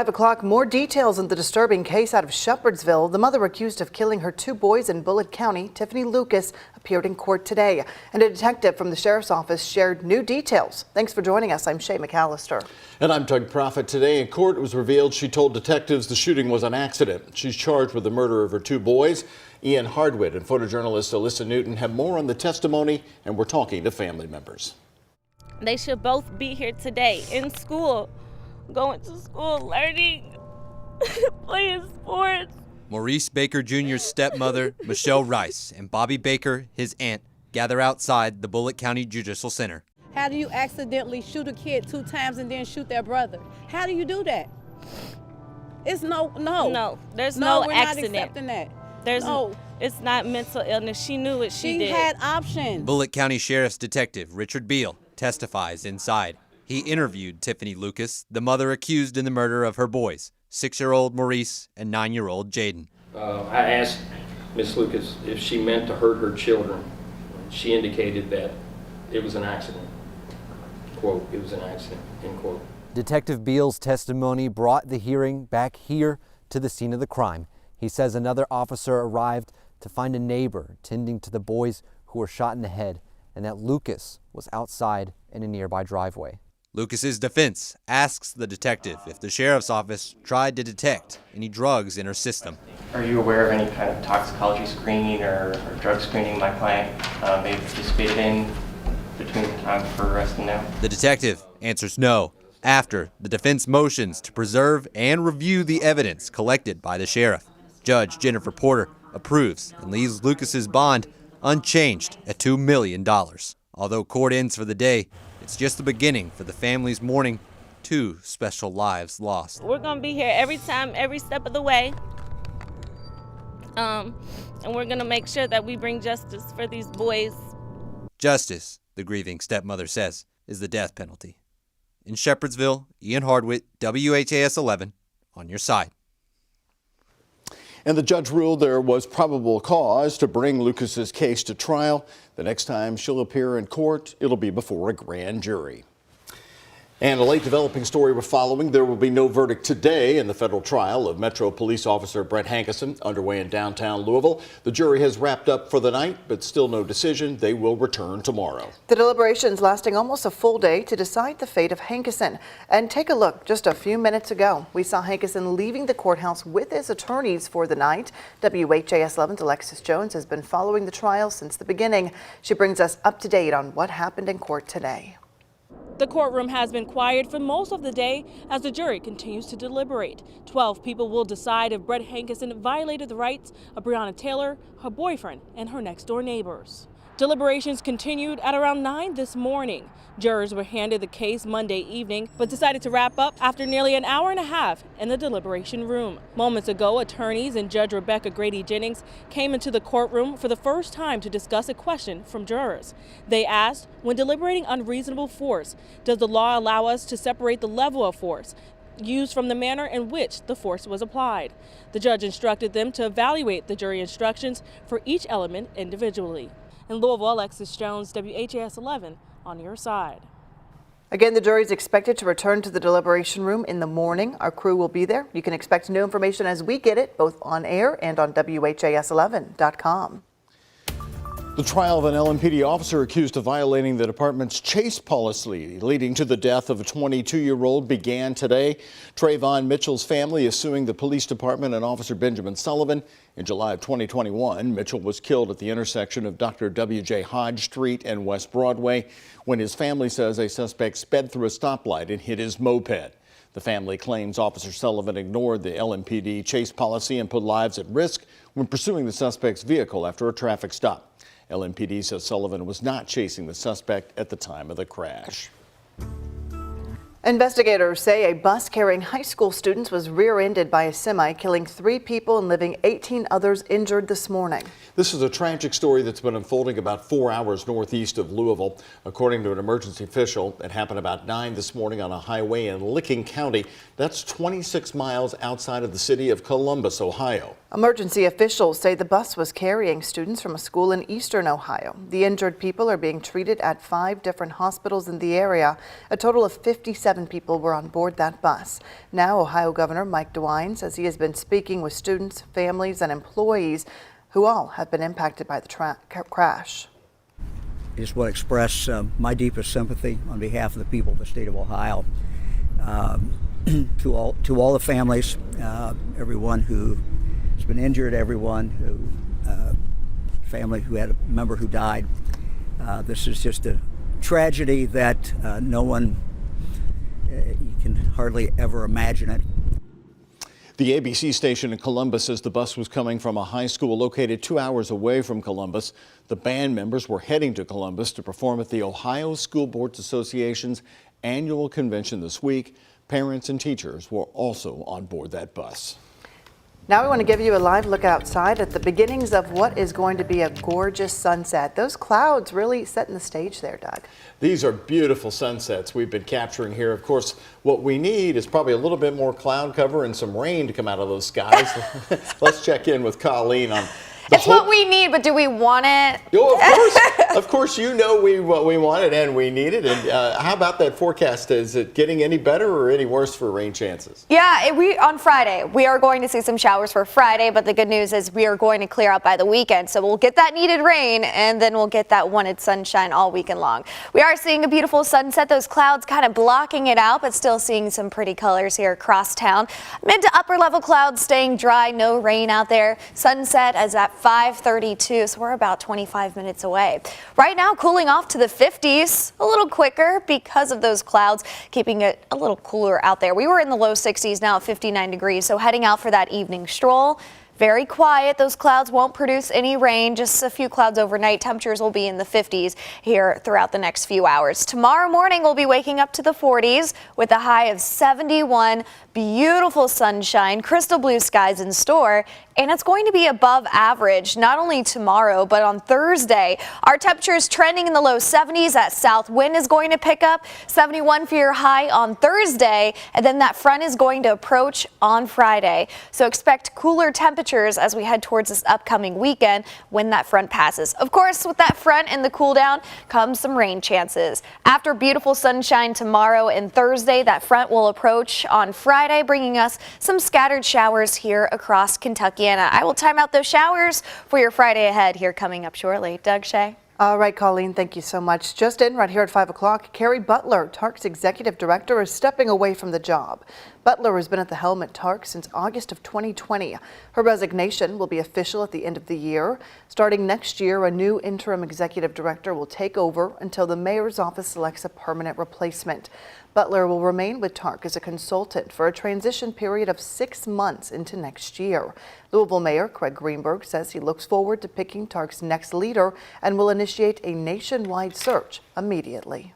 5 o'clock, more details on the disturbing case out of Shepherdsville. The mother accused of killing her 2 boys in Bullitt County, Tiffany Lucas, appeared in court today. And a detective from the sheriff's office shared new details. Thanks for joining us. I'm Shay McAllister. And I'm Doug Proffitt. Today in court, it was revealed she told detectives the shooting was an accident. She's charged with the murder of her 2 boys. Ian Hardwitt and photojournalist Alyssa Newton have more on the testimony, and we're talking to family members. They should both be here today in school. Going to school, learning, playing sports. Maurice Baker Jr.'s stepmother, Michelle Rice, and Bobby Baker, his aunt, gather outside the Bullitt County Judicial Center. How do you accidentally shoot a kid 2 times and then shoot their brother? How do you do that? It's no. There's no we're accident. Not accepting that. It's not mental illness. She knew what she did. She had options. Bullitt County Sheriff's Detective Richard Beal testifies inside. He interviewed Tiffany Lucas, the mother accused in the murder of her boys, 6-year-old Maurice and 9-year-old Jaden. I asked Miss Lucas if she meant to hurt her children. She indicated that it was an accident. Quote, it was an accident, end quote. Detective Beal's testimony brought the hearing back here to the scene of the crime. He says another officer arrived to find a neighbor tending to the boys who were shot in the head, and that Lucas was outside in a nearby driveway. Lucas's defense asks the detective if the sheriff's office tried to detect any drugs in her system. Are you aware of any kind of toxicology screening or drug screening my client may have participated in between the time of her arrest and now? The detective answers no after the defense motions to preserve and review the evidence collected by the sheriff. Judge Jennifer Porter approves and leaves Lucas's bond unchanged at $2 million. Although court ends for the day, it's just the beginning for the family's mourning 2 special lives lost. We're going to be here every time, every step of the way. And we're going to make sure that we bring justice for these boys. Justice, the grieving stepmother says, is the death penalty. In Shepherdsville, Ian Hardwitt, WHAS11, on your side. And the judge ruled there was probable cause to bring Lucas's case to trial. The next time she'll appear in court, it'll be before a grand jury. And a late developing story we're following. There will be no verdict today in the federal trial of Metro Police Officer Brett Henerson, underway in downtown Louisville. The jury has wrapped up for the night, but still no decision. They will return tomorrow. The deliberations lasting almost a full day to decide the fate of Henerson. And take a look. Just a few minutes ago, we saw Henerson leaving the courthouse with his attorneys for the night. WHAS11's Alexis Jones has been following the trial since the beginning. She brings us up to date on what happened in court today. The courtroom has been quiet for most of the day as the jury continues to deliberate. 12 people will decide if Brett Henerson violated the rights of Breonna Taylor, her boyfriend, and her next-door neighbors. Deliberations continued at around 9 this morning. Jurors were handed the case Monday evening, but decided to wrap up after nearly an hour and a half in the deliberation room. Moments ago, attorneys and Judge Rebecca Grady Jennings came into the courtroom for the first time to discuss a question from jurors. They asked, when deliberating unreasonable force, does the law allow us to separate the level of force used from the manner in which the force was applied? The judge instructed them to evaluate the jury instructions for each element individually. In Louisville, Alexis Jones, WHAS11, on your side. Again, the jury is expected to return to the deliberation room in the morning. Our crew will be there. You can expect new information as we get it, both on air and on WHAS11.com. The trial of an LMPD officer accused of violating the department's chase policy, leading to the death of a 22-year-old, began today. Trayvon Mitchell's family is suing the police department and Officer Benjamin Sullivan. In July of 2021, Mitchell was killed at the intersection of Dr. W.J. Hodge Street and West Broadway when his family says a suspect sped through a stoplight and hit his moped. The family claims Officer Sullivan ignored the LMPD chase policy and put lives at risk when pursuing the suspect's vehicle after a traffic stop. LMPD says Sullivan was not chasing the suspect at the time of the crash. Investigators say a bus carrying high school students was rear-ended by a semi, killing 3 people and leaving 18 others injured this morning. This is a tragic story that's been unfolding about 4 hours northeast of Louisville. According to an emergency official, it happened about 9 this morning on a highway in Licking County. That's 26 miles outside of the city of Columbus, Ohio. Emergency officials say the bus was carrying students from a school in eastern Ohio. The injured people are being treated at 5 different hospitals in the area. A total of 57 27 people were on board that bus. Now, Ohio Governor Mike DeWine says he has been speaking with students, families, and employees who all have been impacted by the crash. I just want to express my deepest sympathy on behalf of the people of the state of Ohio. To all the families, everyone who has been injured, everyone who family who had a member who died. This is just a tragedy that no one you can hardly ever imagine it. The ABC station in Columbus says the bus was coming from a high school located 2 hours away from Columbus. The band members were heading to Columbus to perform at the Ohio School Boards Association's annual convention this week. Parents and teachers were also on board that bus. Now we want to give you a live look outside at the beginnings of what is going to be a gorgeous sunset. Those clouds really setting the stage there, Doug. These are beautiful sunsets we've been capturing here. Of course, what we need is probably a little bit more cloud cover and some rain to come out of those skies. Let's check in with Colleen on it's what we need, but do we want it? Oh, of course, you know what we wanted and we need it. And how about that forecast? Is it getting any better or any worse for rain chances? Yeah, on Friday, we are going to see some showers for Friday, but the good news is we are going to clear out by the weekend. So we'll get that needed rain and then we'll get that wanted sunshine all weekend long. We are seeing a beautiful sunset, those clouds kind of blocking it out, but still seeing some pretty colors here across town. Mid to upper level clouds staying dry, no rain out there. Sunset is at 5:32, so we're about 25 minutes away. Right now, cooling off to the 50s, a little quicker because of those clouds, keeping it a little cooler out there. We were in the low 60s, now at 59 degrees, so heading out for that evening stroll. Very quiet. Those clouds won't produce any rain, just a few clouds overnight. Temperatures will be in the 50s here throughout the next few hours. Tomorrow morning, we'll be waking up to the 40s with a high of 71. Beautiful sunshine, crystal blue skies in store, and it's going to be above average not only tomorrow but on Thursday. Our temperatures trending in the low 70s. That south wind is going to pick up. 71 for your high on Thursday, and then that front is going to approach on Friday. So expect cooler temperatures as we head towards this upcoming weekend when that front passes. Of course, with that front and the cool down comes some rain chances. After beautiful sunshine tomorrow and Thursday, that front will approach on Friday, bringing us some scattered showers here across Kentucky. And I will time out those showers for your Friday ahead here coming up shortly. Doug, Shay. All right, Colleen, thank you so much. Just in right here at 5 o'clock, Carrie Butler, TARC's executive director, is stepping away from the job. Butler has been at the helm at TARC since August of 2020. Her resignation will be official at the end of the year. Starting next year, a new interim executive director will take over until the mayor's office selects a permanent replacement. Butler will remain with TARC as a consultant for a transition period of 6 months into next year. Louisville Mayor Craig Greenberg says he looks forward to picking TARC's next leader and will initiate a nationwide search immediately.